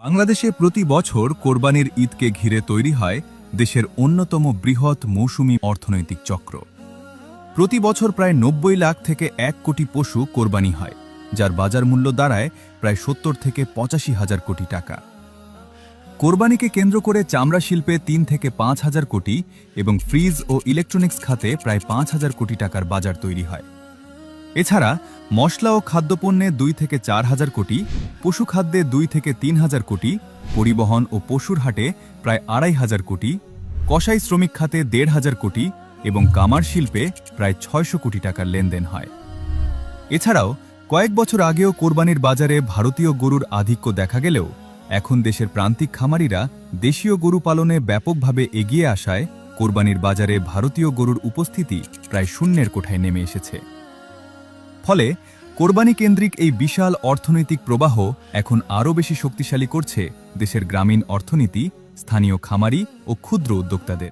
বাংলাদেশে প্রতি বছর কোরবানির ঈদকে ঘিরে তৈরি হয় দেশের অন্যতম বৃহৎ মৌসুমী অর্থনৈতিক চক্র। প্রতি বছর প্রায় ৯০ লাখ থেকে ১ কোটি পশু কোরবানি হয়, যার বাজার মূল্য দাঁড়ায় প্রায় ৭০ থেকে ৮৫ হাজার কোটি টাকা। কোরবানিকে কেন্দ্র করে চামড়া শিল্পে ৩ থেকে ৫ হাজার কোটি এবং ফ্রিজ ও ইলেকট্রনিক্স খাতে প্রায় ৫ হাজার কোটি টাকার বাজার তৈরি হয়। এছাড়া মশলা ও খাদ্যপণ্যে ২ থেকে ৪ হাজার কোটি, পশুখাদ্যে ২ থেকে ৩ হাজার কোটি, পরিবহন ও পশুর হাটে প্রায় ২.৫ হাজার কোটি, কসাই শ্রমিক খাতে ১.৫ হাজার কোটি এবং কামার শিল্পে প্রায় ৬০০ কোটি টাকার লেনদেন হয়। এছাড়াও কয়েক বছর আগেও কোরবানির বাজারে ভারতীয় গরুর আধিক্য দেখা গেলেও এখন দেশের প্রান্তিক খামারিরা দেশীয় গরু পালনে ব্যাপকভাবে এগিয়ে আসায় কোরবানির বাজারে ভারতীয় গরুর উপস্থিতি প্রায় শূন্যের কোঠায় নেমে এসেছে। ফলে কোরবানি কেন্দ্রিক এই বিশাল অর্থনৈতিক প্রবাহ এখন আরও বেশি শক্তিশালী করছে দেশের গ্রামীণ অর্থনীতি, স্থানীয় খামারি ও ক্ষুদ্র উদ্যোক্তাদের।